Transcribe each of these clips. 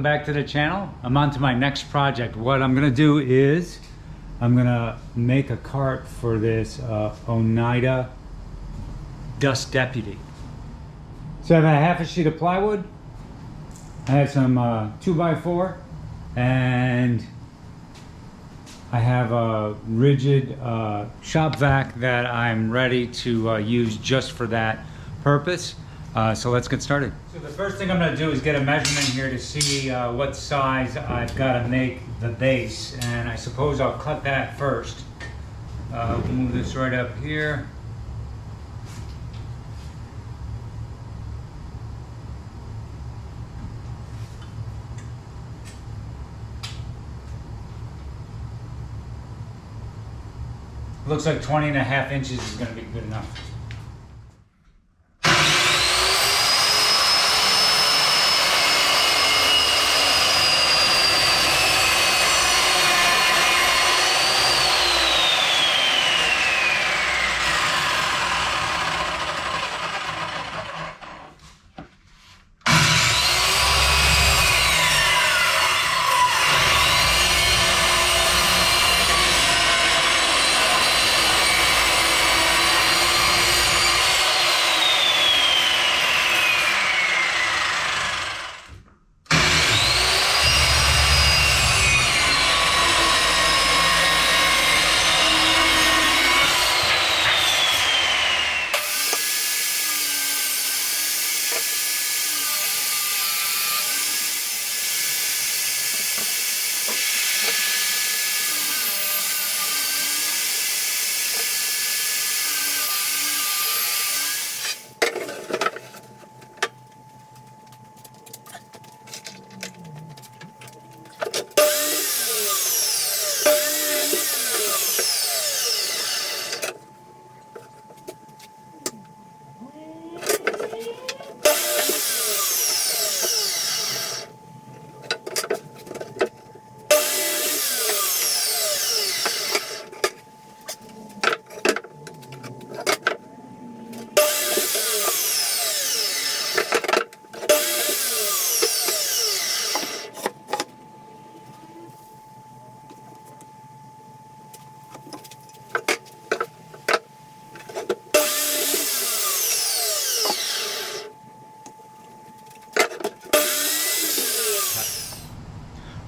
back to the channel. I'm on to my next project. What I'm gonna do is I'm gonna make a cart for this Oneida Dust Deputy. So I have a half a sheet of plywood. I have some 2x4 and I have a rigid shop vac that I'm ready to use just for that purpose. So let's get started. So the first thing I'm going to do is get a measurement here to see what size I've got to make the base, and I suppose I'll cut that first. We'll move this right up here. Looks like 20.5 inches is going to be good enough.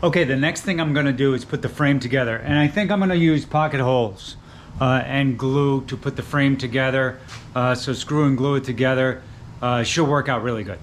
Okay, the next thing I'm going to do is put the frame together, and I think I'm going to use pocket holes and glue to put the frame together. So screw and glue it together should work out really good.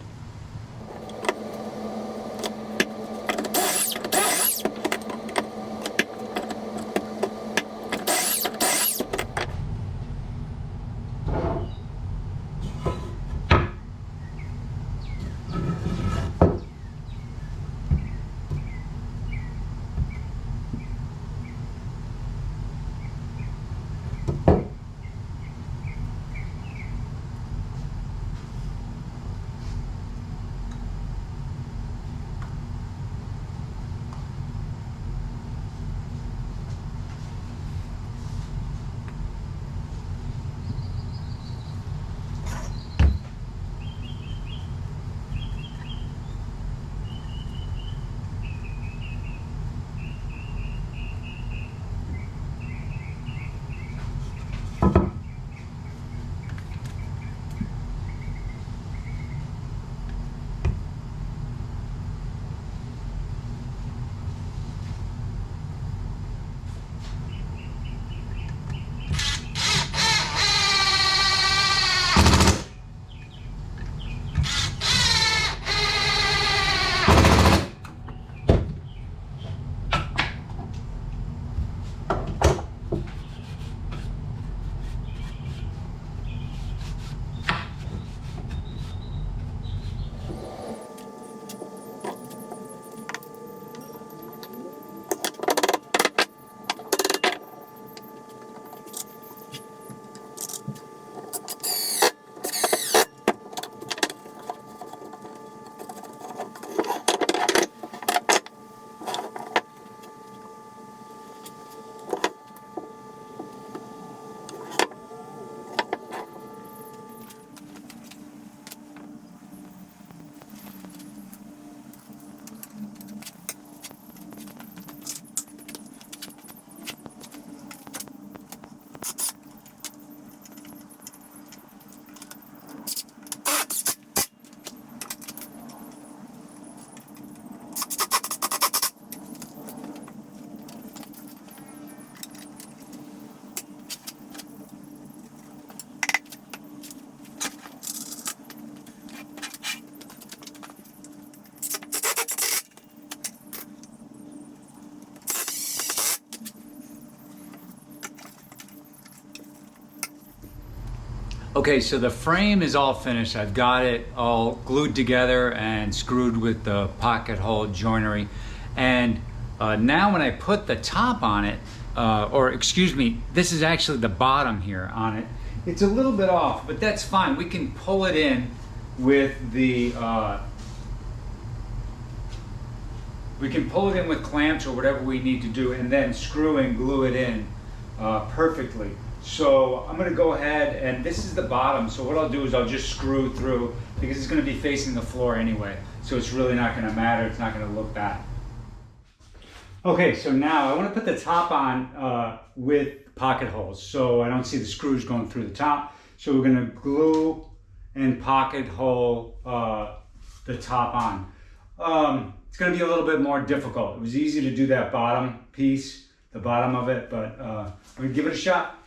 Okay, so the frame is all finished. I've got it all glued together and screwed with the pocket hole joinery. And now when I put the top on it, or excuse me, this is actually the bottom here on it. It's a little bit off, but that's fine. We can pull it in with the, we can pull it in with clamps or whatever we need to do, and then screw and glue it in perfectly. So I'm going to go ahead, and this is the bottom, so what I'll do is I'll just screw through, because it's going to be facing the floor anyway, so it's really not going to matter, it's not going to look bad. Okay, so now I want to put the top on with pocket holes, so I don't see the screws going through the top. So we're going to glue and pocket hole the top on. It's going to be a little bit more difficult. It was easy to do that bottom piece, the bottom of it, but we're going to give it a shot.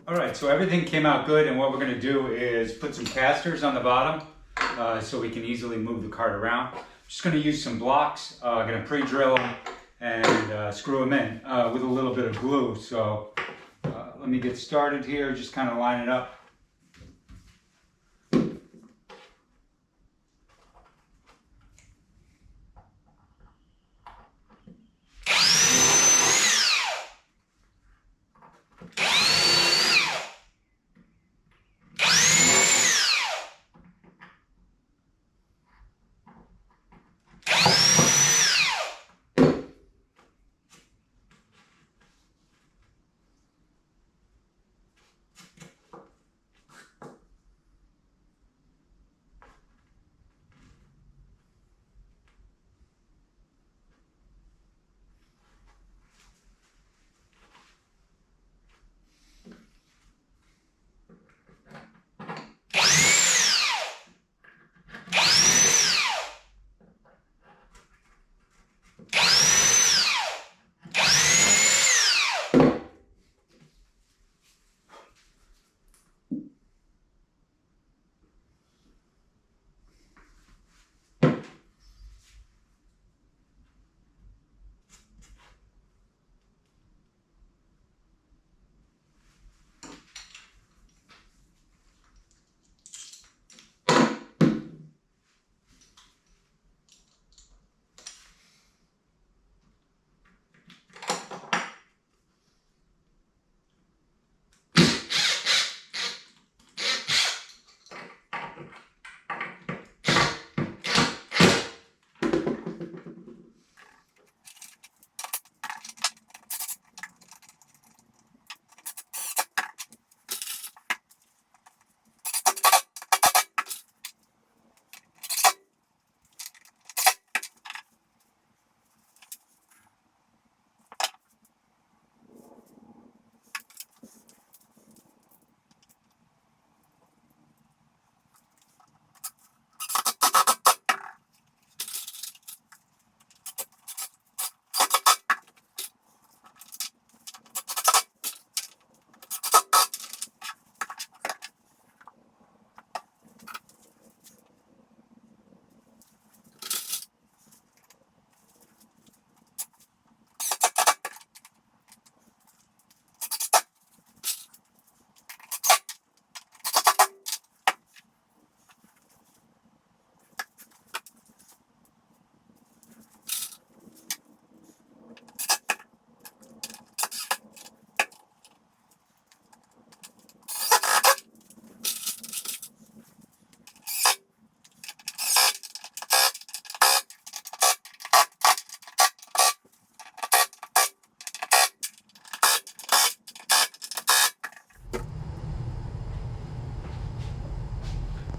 All right, so everything came out good, and what we're going to do is put some casters on the bottom so we can easily move the cart around. I'm just going to use some blocks. I'm going to pre-drill them and screw them in with a little bit of glue. So let me get started here, just kind of line it up.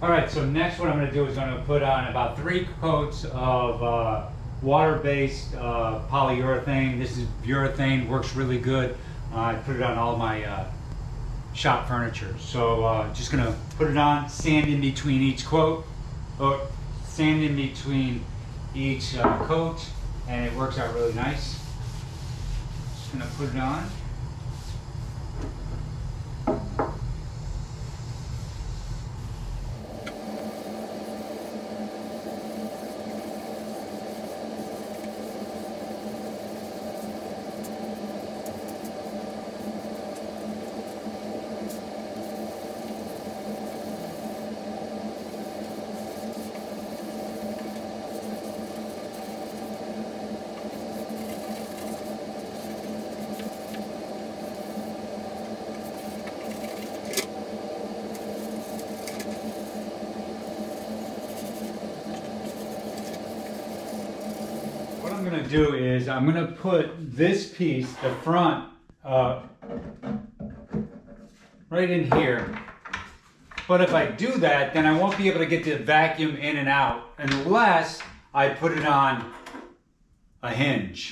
All right, so next what I'm gonna do is I'm gonna put on about 3 coats of water-based polyurethane. This is urethane, works really good. I put it on all my shop furniture. So just gonna put it on, sand in between each coat, or sand in between each coat, and it works out really nice. Just gonna put it on. What I'm going to do is I'm going to put this piece, the front, right in here. But if I do that, then I won't be able to get the vacuum in and out unless I put it on a hinge.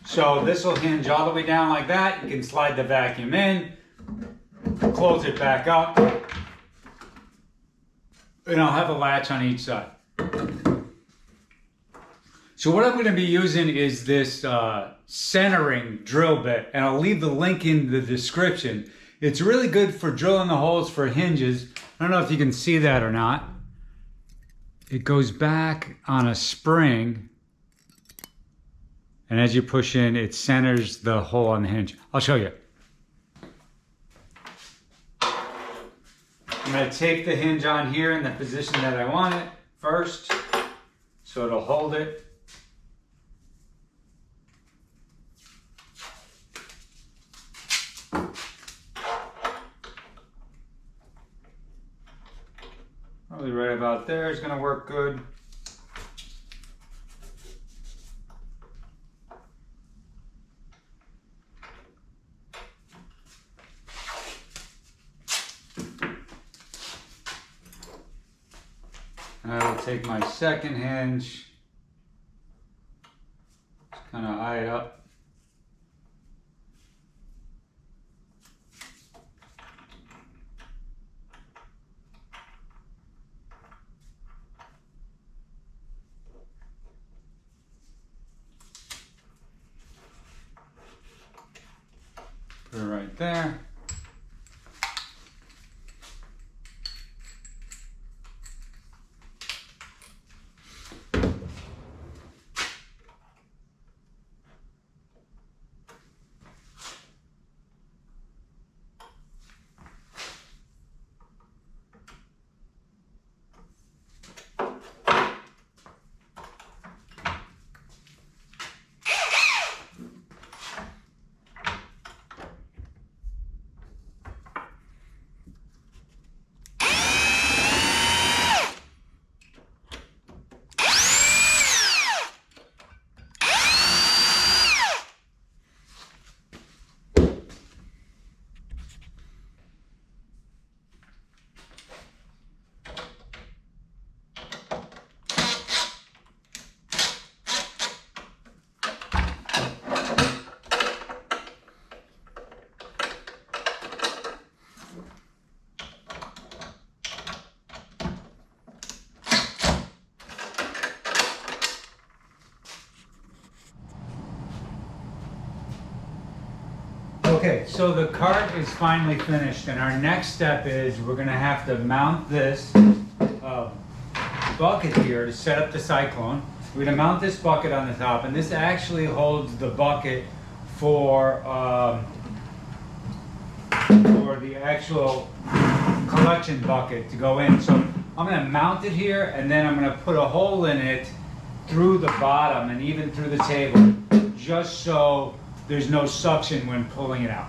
So this will hinge all the way down like that. You can slide the vacuum in, close it back up, and I'll have a latch on each side. So what I'm going to be using is this centering drill bit, and I'll leave the link in the description. It's really good for drilling the holes for hinges. I don't know if you can see that or not. It goes back on a spring, and as you push in, it centers the hole on the hinge. I'll show you. I'm going to tape the hinge on here in the position that I want it first, so it'll hold it. Probably right about there is going to work good. And I will take my second hinge, just kind of eye it up. Put it right there. Okay, so the cart is finally finished, and our next step is we're going to have to mount this bucket here to set up the cyclone. We're going to mount this bucket on the top, and this actually holds the bucket for the actual collection bucket to go in. So I'm going to mount it here, and then I'm going to put a hole in it through the bottom and even through the table, just so there's no suction when pulling it out.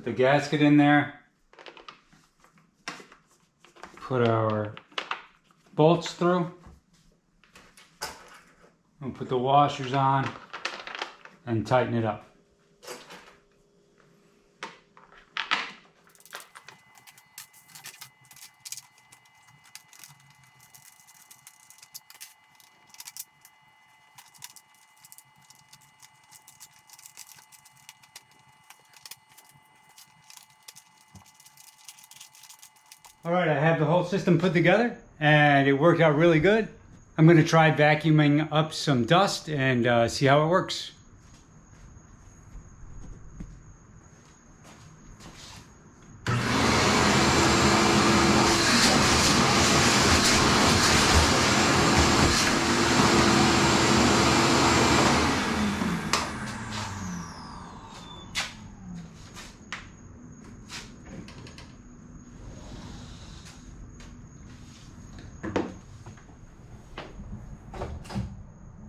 Put the gasket in there. Put our bolts through. We'll put the washers on and tighten it up. All right, I have the whole system put together and it worked out really good. I'm going to try vacuuming up some dust and see how it works.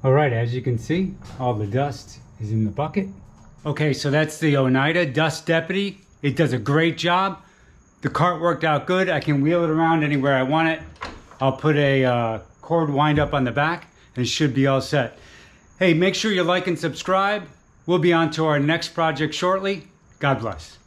All right, as you can see, all the dust is in the bucket. Okay, so that's the Oneida Dust Deputy. It does a great job. The cart worked out good. I can wheel it around anywhere I want it. I'll put a cord wind up on the back and it should be all set. Hey, make sure you like and subscribe. We'll be on to our next project shortly. God bless.